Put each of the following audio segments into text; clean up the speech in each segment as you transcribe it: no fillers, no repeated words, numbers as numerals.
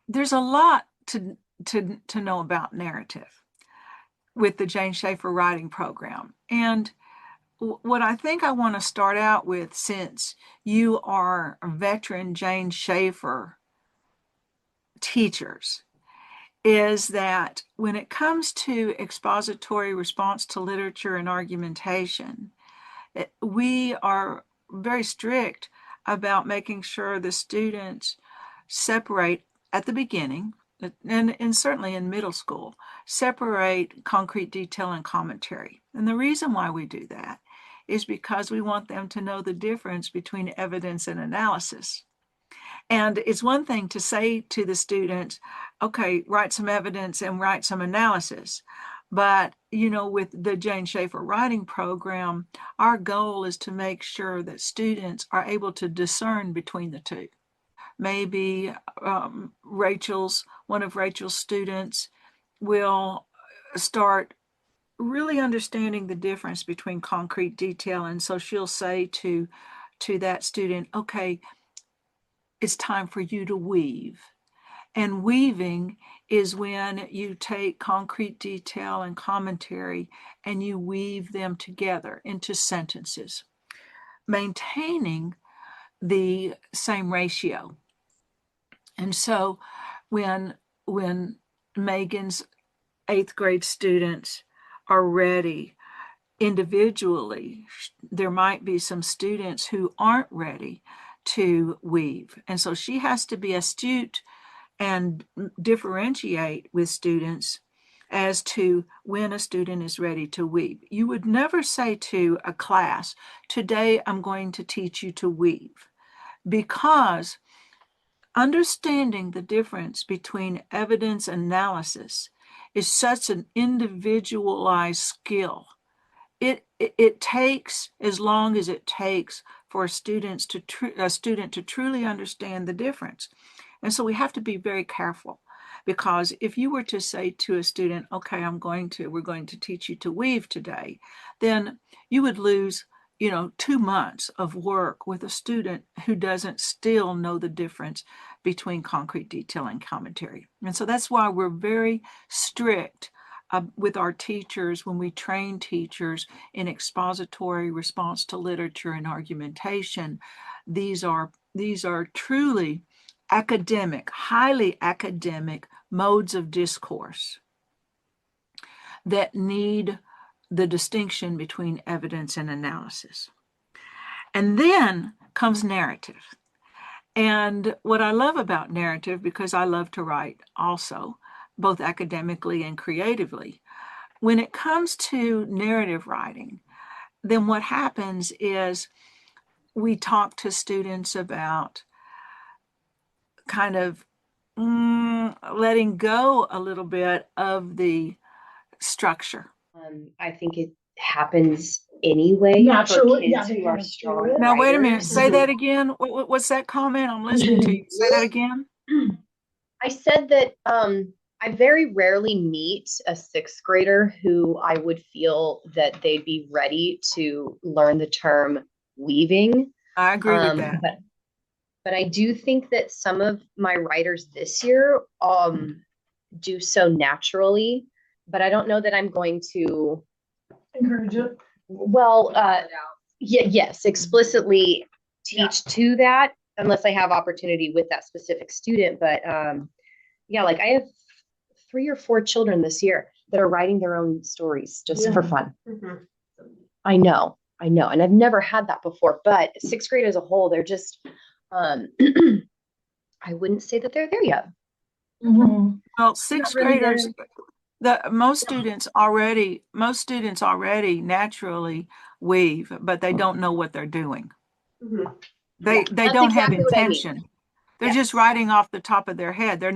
there's a lot to know about narrative with the Jane Schaefer writing program. And what I think I want to start out with, since you are veteran Jane Schaefer teachers, is that when it comes to expository response to literature and argumentation, we are very strict about making sure the students separate at the beginning, and certainly in middle school, separate concrete detail and commentary. And the reason why we do that is because we want them to know the difference between evidence and analysis. And it's one thing to say to the student, okay, write some evidence and write some analysis. But, with the Jane Schaefer writing program, our goal is to make sure that students are able to discern between the two. Maybe one of Rachel's students will start really understanding the difference between concrete detail. And so she'll say to that student, okay, it's time for you to weave. And weaving is when you take concrete detail and commentary and you weave them together into sentences, maintaining the same ratio. And so when Megan's 8th grade students are ready individually, there might be some students who aren't ready to weave. And so she has to be astute and differentiate with students as to when a student is ready to weave. You would never say to a class, today I'm going to teach you to weave, because understanding the difference between evidence analysis is such an individualized skill. It takes as long as it takes for a student to truly understand the difference. And so we have to be very careful, because if you were to say to a student, okay, we're going to teach you to weave today, then you would lose 2 months of work with a student who doesn't still know the difference between concrete detail and commentary. And so that's why we're very strict with our teachers when we train teachers in expository response to literature and argumentation. These are truly academic, highly academic modes of discourse that need the distinction between evidence and analysis. And then comes narrative. And what I love about narrative, because I love to write also, both academically and creatively, when it comes to narrative writing, then what happens is we talk to students about kind of letting go a little bit of the structure. I think it happens anyway for kids who are strong. Now, wait a minute. Say that again. What's that comment? I'm listening to you. Say that again. I said that I very rarely meet a 6th grader who I would feel that they'd be ready to learn the term weaving. I agree with that. But I do think that some of my writers this year do so naturally, but I don't know that I'm going to encourage it. Well, yes, explicitly teach to that, unless I have opportunity with that specific student. But like I have 3 or 4 children this year that are writing their own stories just for fun. Mm-hmm. I know, and I've never had that before. But 6th grade as a whole, they're just I wouldn't say that they're there yet. Mm-hmm. Well, 6th graders, most students already naturally weave, but they don't know what they're doing. Mm-hmm. They don't have intention. They're just writing off the top of their head. They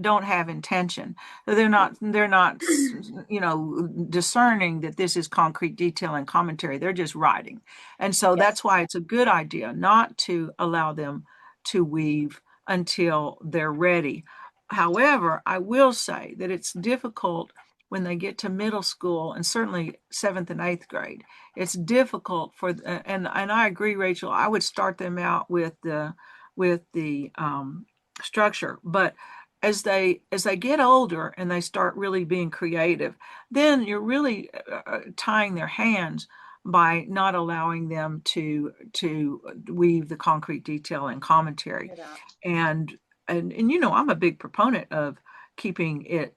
don't have intention. They're not discerning that this is concrete detail and commentary. They're just writing. And so that's why it's a good idea not to allow them to weave until they're ready. However, I will say that it's difficult when they get to middle school, and certainly 7th and 8th grade. It's difficult and I agree, Rachel, I would start them out with the structure, but as they get older and they start really being creative, then you're really tying their hands by not allowing them to weave the concrete detail and commentary. And you know, I'm a big proponent of keeping it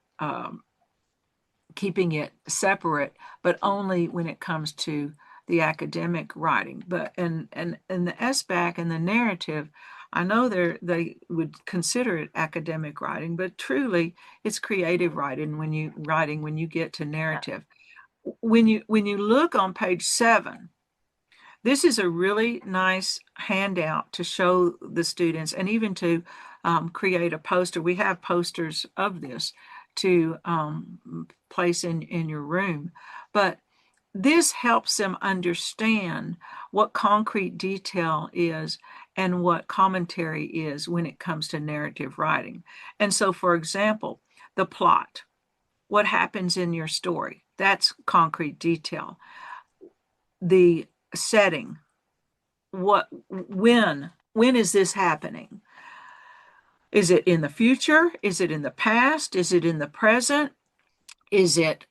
separate, but only when it comes to the academic writing. But and the SBAC and the narrative, I know they would consider it academic writing, but truly it's creative writing when you get to narrative. When you look on page 7, this is a really nice handout to show the students and even to create a poster. We have posters of this to place in your room. But this helps them understand what concrete detail is and what commentary is when it comes to narrative writing. And so, for example, the plot, what happens in your story, that's concrete detail. The setting, when is this happening? Is it in the future? Is it in the past? Is it in the present? Is it,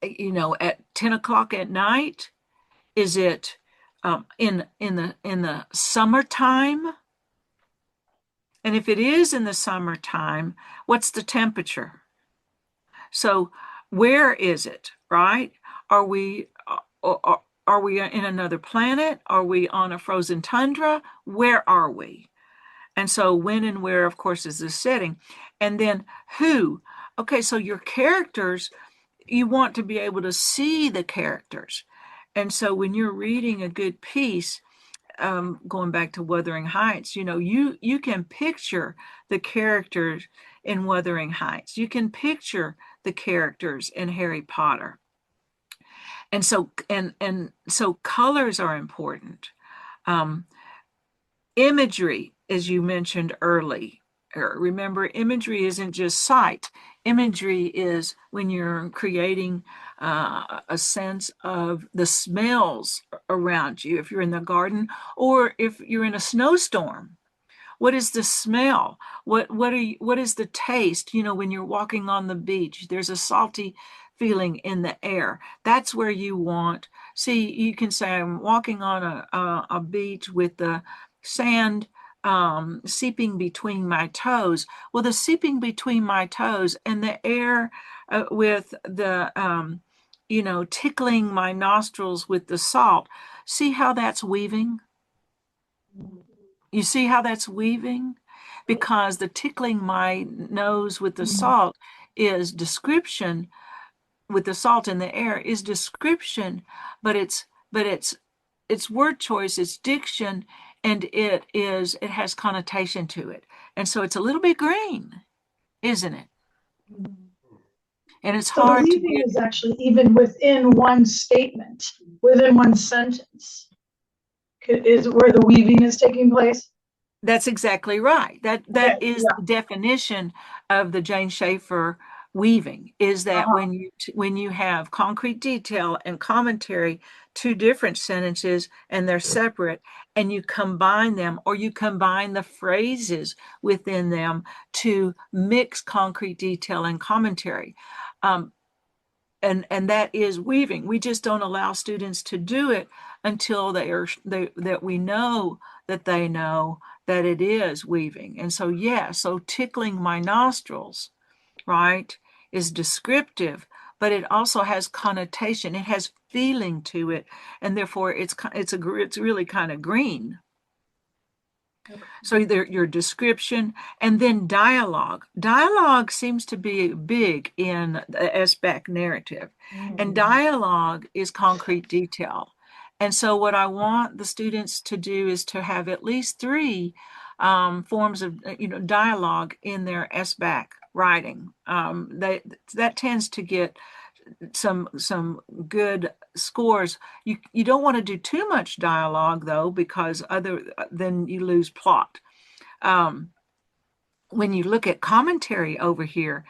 you know, at 10 o'clock at night? Is it in the summertime? And if it is in the summertime, what's the temperature? So where is it, right? Are we in another planet? Are we on a frozen tundra? Where are we? And so when and where, of course, is the setting. And then who? Okay, so your characters, you want to be able to see the characters. And so when you're reading a good piece, going back to Wuthering Heights, you know, you can picture the characters in Wuthering Heights. You can picture the characters in Harry Potter. And so colors are important. Imagery, as you mentioned early. Remember, imagery isn't just sight. Imagery is when you're creating a sense of the smells around you. If you're in the garden or if you're in a snowstorm, what is the smell? What is the taste? You know, when you're walking on the beach, there's a salty feeling in the air. That's where you want. See, you can say I'm walking on a beach with the sand seeping between my toes. Well, the seeping between my toes and the air with the you know, tickling my nostrils with the salt. See how that's weaving? You see how that's weaving? Because the tickling my nose with the salt is description, with the salt in the air is description, but it's word choice, it's diction, and it has connotation to it. And so it's a little bit green, isn't it? And it's So the hard to weaving get. is actually even within one statement, within one sentence, is where the weaving is taking place. That's exactly right. That Okay, is yeah. the definition of the Jane Schaefer weaving, is that Uh-huh. when you have concrete detail and commentary, two different sentences, and they're separate, and you combine them, or you combine the phrases within them to mix concrete detail and commentary. And that is weaving. We just don't allow students to do it until that we know that they know that it is weaving. And so yeah, so tickling my nostrils, right, is descriptive, but it also has connotation. It has feeling to it, and therefore it's really kind of green. So your description and then dialogue. Dialogue seems to be big in the SBAC narrative, and dialogue is concrete detail. And so what I want the students to do is to have at least 3 forms of dialogue in their SBAC writing. That tends to get some good scores. You don't want to do too much dialogue though, because then you lose plot. When you look at commentary over here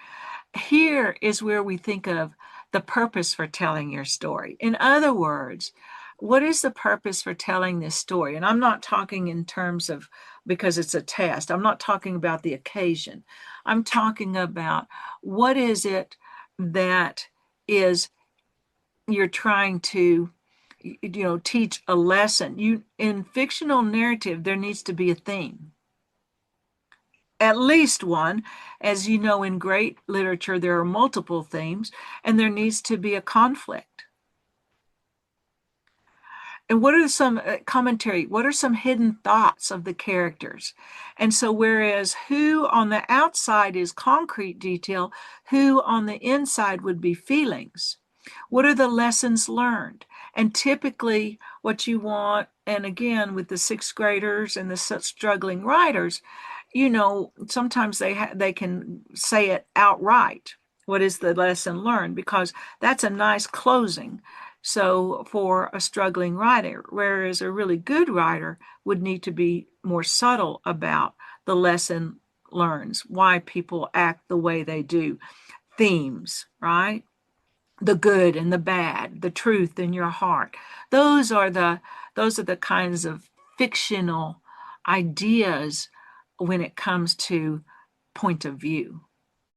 is where we think of the purpose for telling your story. In other words, what is the purpose for telling this story? And I'm not talking in terms of because it's a test. I'm not talking about the occasion. I'm talking about what is it that is you're trying to teach a lesson. In fictional narrative, there needs to be a theme. At least one. As you know, in great literature, there are multiple themes, and there needs to be a conflict. And what are some commentary? What are some hidden thoughts of the characters? And so, whereas who on the outside is concrete detail, who on the inside would be feelings. What are the lessons learned? And typically, what you want, and again, with the sixth graders and the struggling writers, sometimes they can say it outright. What is the lesson learned? Because that's a nice closing. So for a struggling writer, whereas a really good writer would need to be more subtle about the lesson learns, why people act the way they do, themes, right? The good and the bad, the truth in your heart. Those are the kinds of fictional ideas when it comes to point of view.